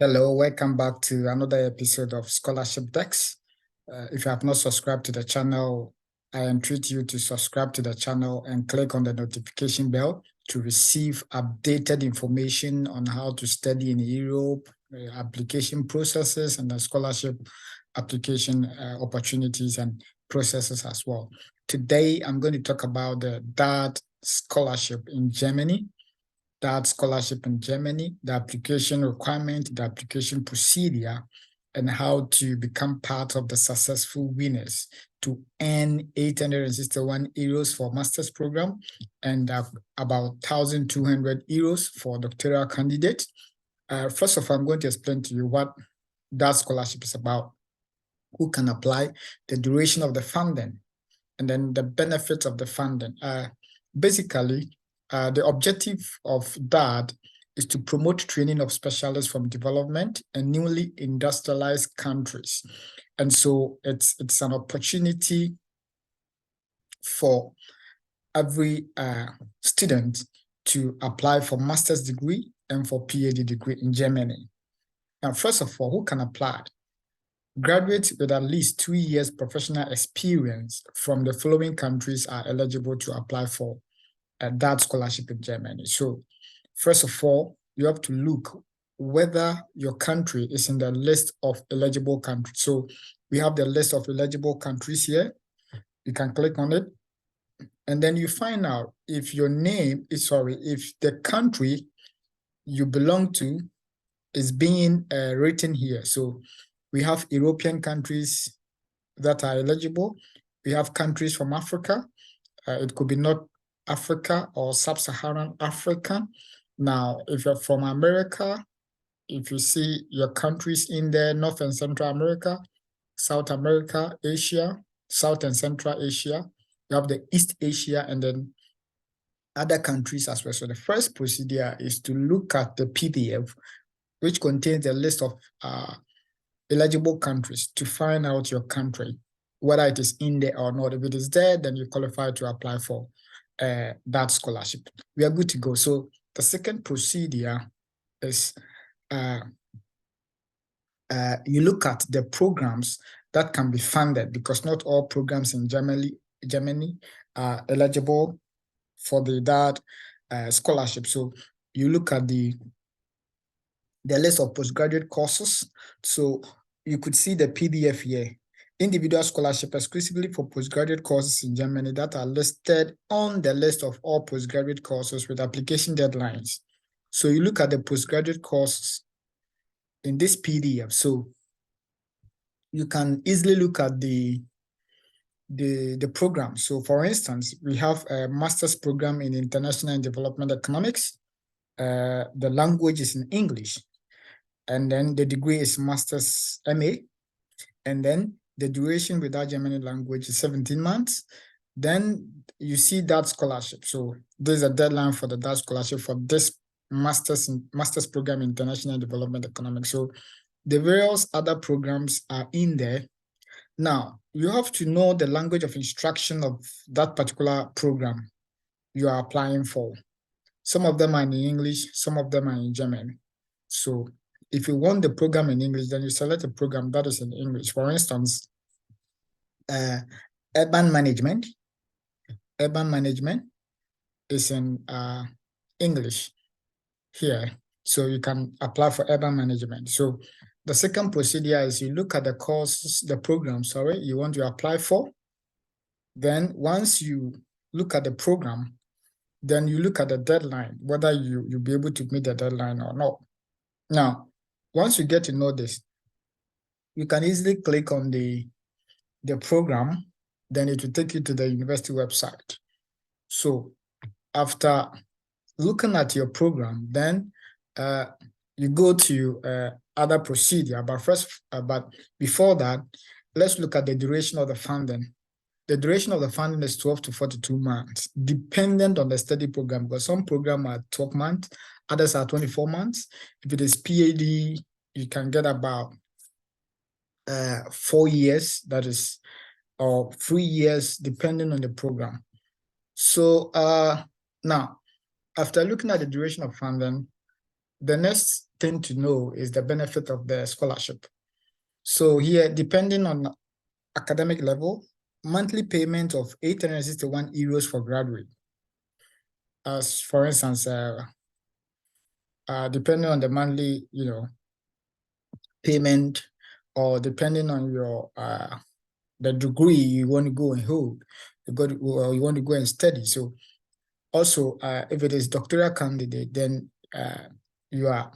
Hello, welcome back to another episode of Scholarship Decks. If you have not subscribed to the channel, I entreat you to subscribe to the channel and click on the notification bell to receive updated information on how to study in Europe, application processes, and the scholarship application opportunities and processes as well. Today, I'm going to talk about the DAAD scholarship in Germany. DAAD scholarship in Germany, the application requirement, the application procedure, and how to become part of the successful winners to earn 861 euros for master's program and about 1,200 euros for doctoral candidate. First of all, I'm going to explain to you what DAAD scholarship is about, who can apply, the duration of the funding, and then the benefits of the funding. Basically, the objective of DAAD is to promote training of specialists from development and newly industrialized countries. And so it's an opportunity for every student to apply for master's degree and for PhD degree in Germany. Now, first of all, who can apply? Graduates with at least 2 years professional experience from the following countries are eligible to apply for DAAD scholarship in Germany. So first of all, you have to look whether your country is in the list of eligible countries. So we have the list of eligible countries here. You can click on it. And then you find out if your name is, if the country you belong to is being written here. So we have European countries that are eligible. We have countries from Africa. It could be North Africa or Sub-Saharan Africa. Now, if you're from America, if you see your countries in there, North and Central America, South America, Asia, South and Central Asia, you have the East Asia, and then other countries as well. So the first procedure is to look at the PDF, which contains a list of eligible countries, to find out your country, whether it is in there or not. If it is there, then you qualify to apply for that scholarship. We are good to go. So the second procedure is you look at the programs that can be funded, because not all programs in Germany are eligible for the DAAD scholarship. So you look at the list of postgraduate courses. So you could see the PDF here. Individual scholarship exclusively for postgraduate courses in Germany that are listed on the list of all postgraduate courses with application deadlines. So you look at the postgraduate courses in this PDF. So you can easily look at the program. So for instance, we have a master's program in international and development economics. The language is in English. And then the degree is master's MA. And then the duration without German language is 17 months. Then you see that scholarship. So there's a deadline for the DAAD scholarship for this master's program in international development economics. So the various other programs are in there. Now, you have to know the language of instruction of that particular program you are applying for. Some of them are in English, some of them are in German. So if you want the program in English, then you select a program that is in English. For instance, urban management. Urban management is in English here. So you can apply for urban management. So the second procedure is you look at the courses, the program, you want to apply for. Then once you look at the program, then you look at the deadline, whether you'll be able to meet the deadline or not. Now, once you get to know this, you can easily click on the program, then it will take you to the university website. So after looking at your program, then you go to other procedure. But before that, let's look at the duration of the funding. The duration of the funding is 12 to 42 months, dependent on the study program, because some programs are 12 months, others are 24 months. If it is PhD, you can get about 4 years, that is, or 3 years, depending on the program. So now, after looking at the duration of funding, the next thing to know is the benefit of the scholarship. So here, depending on academic level, monthly payment of 861 euros for graduate. As for instance, depending on the monthly, payment, or depending on your the degree you want to go and hold, you want to go and study. So also, if it is doctoral candidate, then you are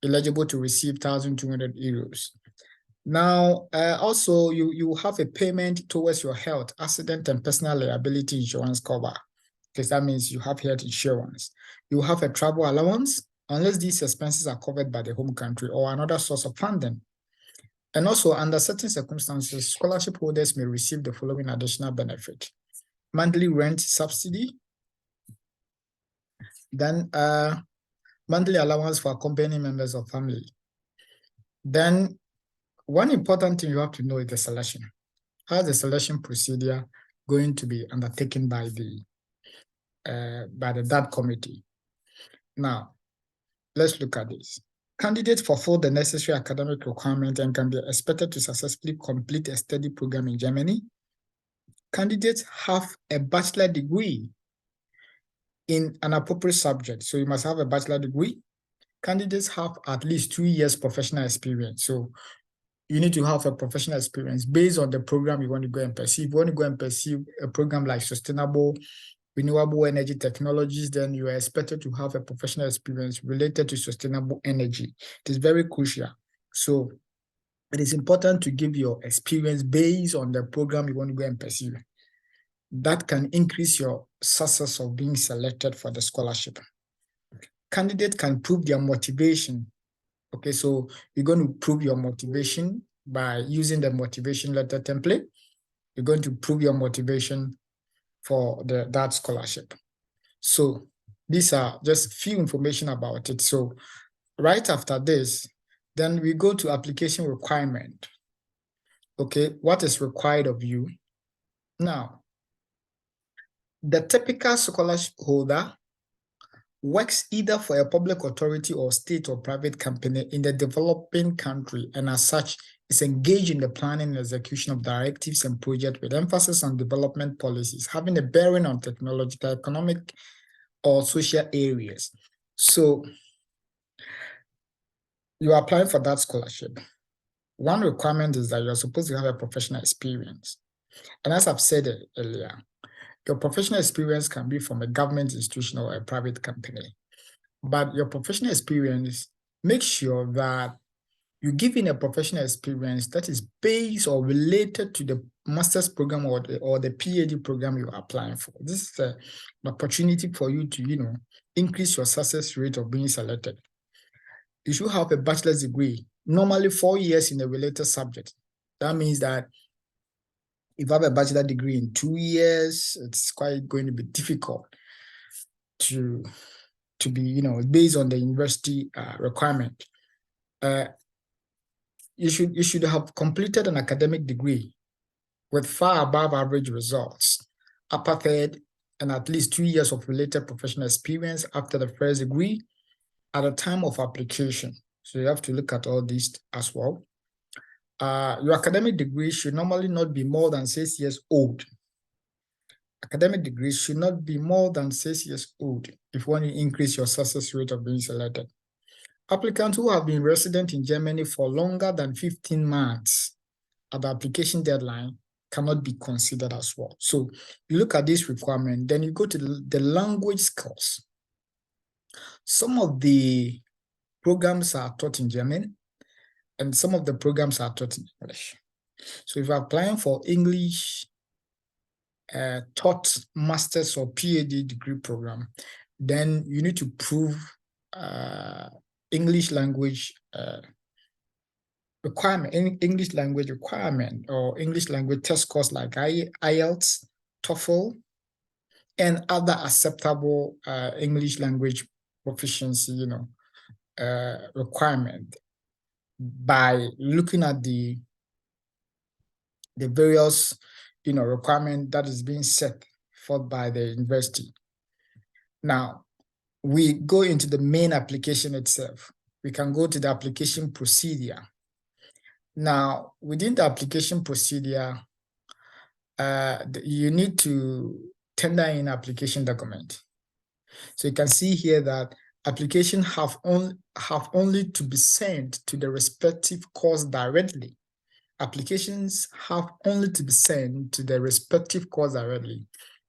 eligible to receive 1,200 euros. Now, also, you have a payment towards your health, accident, and personal liability insurance cover, because that means you have health insurance. You have a travel allowance, unless these expenses are covered by the home country or another source of funding. And also, under certain circumstances, scholarship holders may receive the following additional benefit: monthly rent subsidy, then monthly allowance for accompanying members of family. Then one important thing you have to know is the selection. How is the selection procedure going to be undertaken by the DAAD committee? Now, let's look at this. Candidates fulfill the necessary academic requirements and can be expected to successfully complete a study program in Germany. Candidates have a bachelor degree in an appropriate subject. So you must have a bachelor degree. Candidates have at least 2 years professional experience. So you need to have a professional experience based on the program you want to go and pursue. If you want to go and pursue a program like sustainable renewable energy technologies, then you are expected to have a professional experience related to sustainable energy. It is very crucial. So it is important to give your experience based on the program you want to go and pursue. That can increase your success of being selected for the scholarship. Candidates can prove their motivation. Okay, so you're going to prove your motivation by using the motivation letter template. You're going to prove your motivation for that scholarship. So these are just few information about it. So right after this, then we go to application requirement. Okay, what is required of you? Now, the typical scholarship holder works either for a public authority or state or private company in the developing country, and as such is engaged in the planning and execution of directives and projects with emphasis on development policies having a bearing on technological, economic, or social areas. So you are applying for that scholarship. One requirement is that you're supposed to have a professional experience. And as I've said earlier, your professional experience can be from a government institution or a private company. But your professional experience, make sure that you give in a professional experience that is based or related to the master's program or the PhD program you're applying for. This is an opportunity for you to, increase your success rate of being selected. You should have a bachelor's degree, normally 4 years in a related subject. That means that if you have a bachelor degree in 2 years, it's quite going to be difficult to be, based on the university requirement. You should have completed an academic degree with far above average results, upper third, and at least 2 years of related professional experience after the first degree at the time of application. So you have to look at all these as well. Your academic degree should normally not be more than 6 years old. Academic degrees should not be more than 6 years old if you want to increase your success rate of being selected. Applicants who have been resident in Germany for longer than 15 months at the application deadline cannot be considered as well. So you look at this requirement, then you go to the language skills. Some of the programs are taught in German, and some of the programs are taught in English. So if you're applying for English taught master's or PhD degree program, then you need to prove English language requirement, English language requirement, or English language test scores like IELTS, TOEFL, and other acceptable English language proficiency, requirement by looking at the various, requirement that is being set forth by the university. Now, we go into the main application itself. We can go to the application procedure. Now, within the application procedure, you need to tender in application document. So you can see here that applications have only to be sent to the respective course directly. Applications have only to be sent to the respective course directly.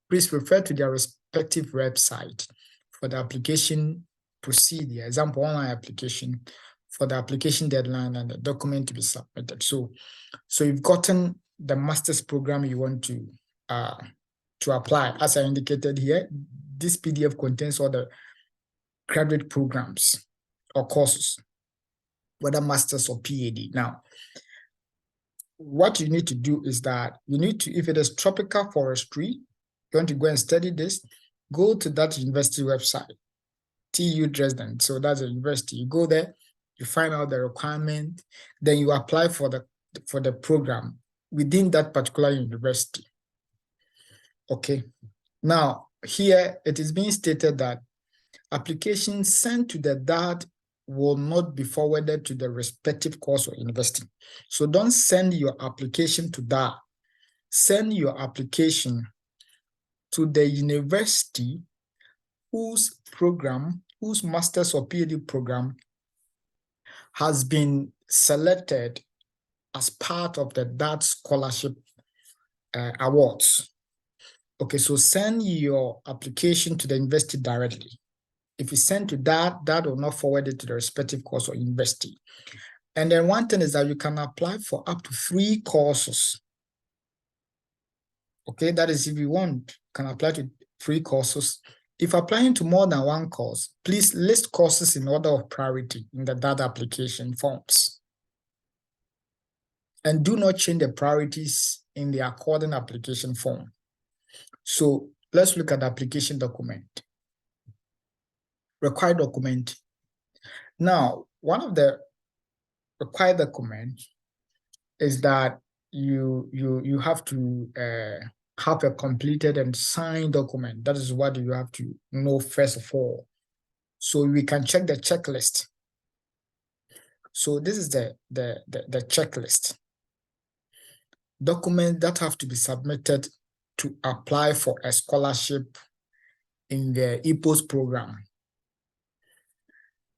Please refer to their respective website for the application procedure, example online application, for the application deadline and the document to be submitted. So you've gotten the master's program you want to apply. As I indicated here, this PDF contains all the graduate programs or courses, whether master's or PhD. Now, what you need to do is that you need to, if it is tropical forestry, you want to go and study this, go to that university website, TU Dresden. So that's a university. You go there, you find out the requirement, then you apply for the program within that particular university. Okay. Now, here it is being stated that applications sent to the DAAD will not be forwarded to the respective course or university. So don't send your application to DAAD. Send your application to the university whose master's or PhD program has been selected as part of the DAAD scholarship awards. Okay, so send your application to the university directly. If you send to that will not forward it to the respective course or university. And then one thing is that you can apply for up to 3 courses. Okay, that is if you want, you can apply to 3 courses. If applying to more than 1 course, please list courses in order of priority in the DAAD application forms. And do not change the priorities in the according application form. So let's look at the application document. Required document. Now, one of the required documents is that you have to have a completed and signed document. That is what you have to know first of all. So we can check the checklist. So this is the checklist. Documents that have to be submitted to apply for a scholarship in the EPOS program.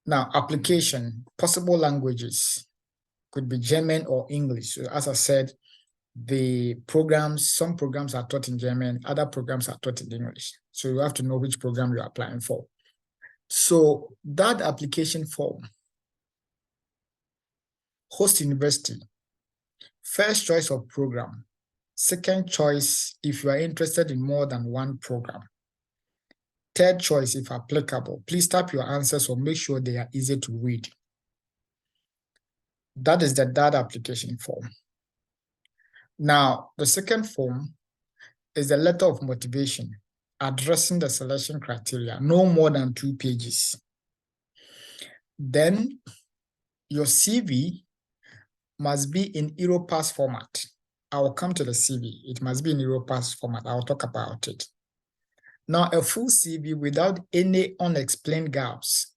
Now, application, possible languages could be German or English. So as I said, some programs are taught in German, other programs are taught in English. So you have to know which program you're applying for. So that application form, host university, first choice of program, second choice if you are interested in more than 1 program. Third choice, if applicable. Please type your answers or make sure they are easy to read. That is the DAAD application form. Now, the second form is the letter of motivation, addressing the selection criteria, no more than 2 pages. Then, your CV must be in EPOS format. I will come to the CV. It must be in EPOS format. I will talk about it. Now, a full CV without any unexplained gaps.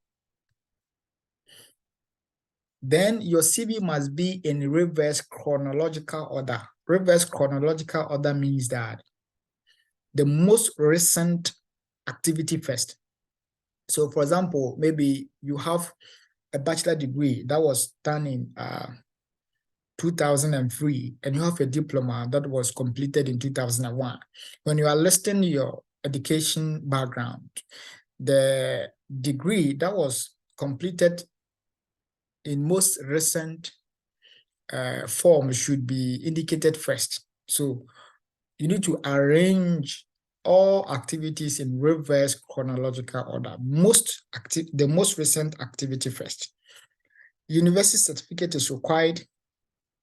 Then your CV must be in reverse chronological order. Reverse chronological order means that the most recent activity first. So, for example, maybe you have a bachelor degree that was done in 2003, and you have a diploma that was completed in 2001. When you are listing your education background, the degree that was completed in most recent form should be indicated first. So you need to arrange all activities in reverse chronological order. The most recent activity first. University certificate is required,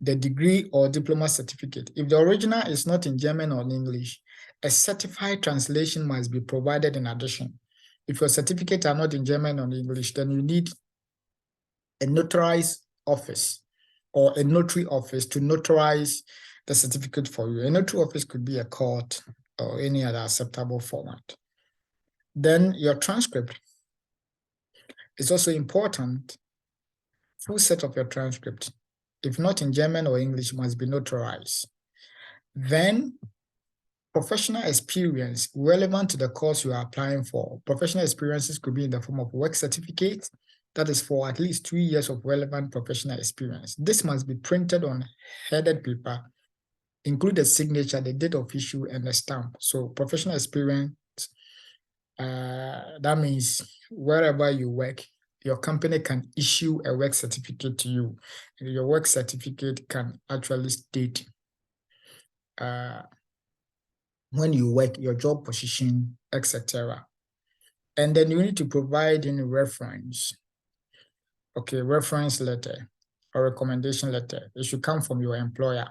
the degree or diploma certificate. If the original is not in German or in English, a certified translation must be provided in addition. If your certificates are not in German or English, then you need a notarized office or a notary office to notarize the certificate for you. A notary office could be a court or any other acceptable format. Then your transcript. It's also important, full set of your transcript, if not in German or English, must be notarized. Then professional experience relevant to the course you are applying for. Professional experiences could be in the form of work certificate, that is for at least 3 years of relevant professional experience. This must be printed on headed paper, include the signature, the date of issue, and the stamp. So professional experience, that means wherever you work, your company can issue a work certificate to you. Your work certificate can actually state when you work, your job position, etc. And then you need to provide any reference. Okay, reference letter or recommendation letter. It should come from your employer,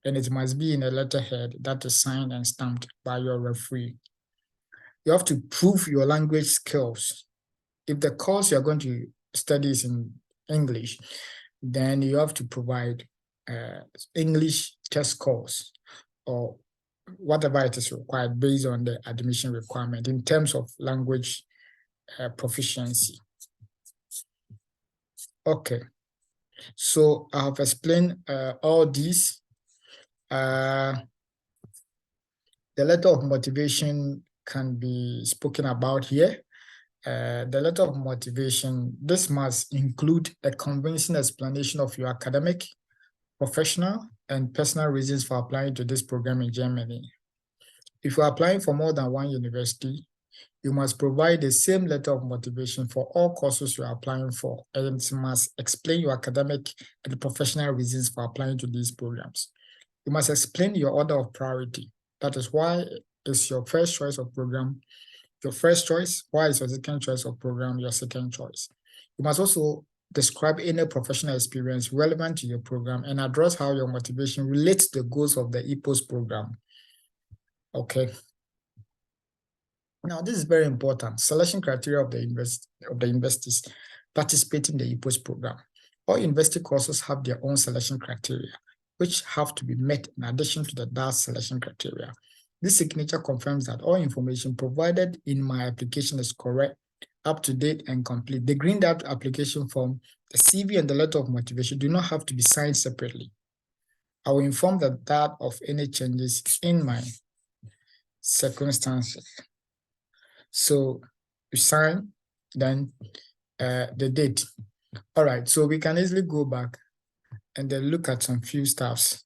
and it must be in a letterhead that is signed and stamped by your referee. You have to prove your language skills. If the course you're going to study is in English, then you have to provide English test scores or whatever it is required based on the admission requirement in terms of language proficiency. Okay, so I have explained all these. The letter of motivation can be spoken about here. The letter of motivation, this must include a convincing explanation of your academic, professional, and personal reasons for applying to this program in Germany. If you're applying for more than one university, you must provide the same letter of motivation for all courses you're applying for, and you must explain your academic and professional reasons for applying to these programs. You must explain your order of priority. That is why it's your first choice of program your first choice, why is your second choice of program your second choice. You must also describe any professional experience relevant to your program and address how your motivation relates to the goals of the EPOS program. Okay. Now, this is very important. Selection criteria of the universities participating in the EPOS program. All university courses have their own selection criteria, which have to be met in addition to the DAAD selection criteria. This signature confirms that all information provided in my application is correct, up to date, and complete. The green DAAD application form, the CV, and the letter of motivation do not have to be signed separately. I will inform the DAAD of any changes in my circumstances. So you sign, then the date. All right, so we can easily go back and then look at some few stuffs.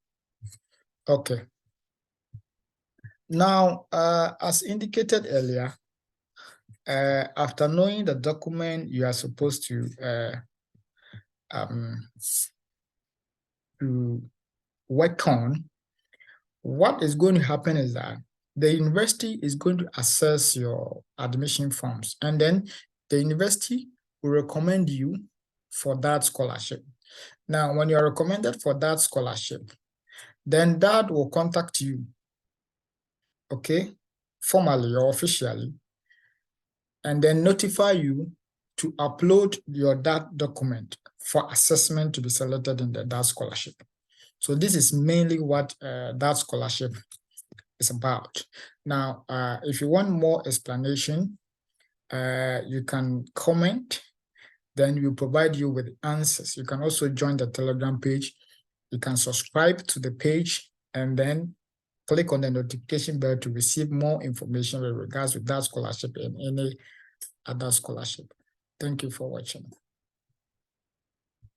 Okay. Now, as indicated earlier, after knowing the document you are supposed to work on, what is going to happen is that the university is going to assess your admission forms, and then the university will recommend you for that scholarship. Now, when you are recommended for that scholarship, then that will contact you, okay, formally or officially, and then notify you to upload your DAAD document for assessment to be selected in the DAAD scholarship. So this is mainly what DAAD scholarship is about. Now, if you want more explanation, you can comment, then we'll provide you with answers. You can also join the Telegram page. You can subscribe to the page and then click on the notification bell to receive more information with regards to that scholarship and any other scholarship. Thank you for watching.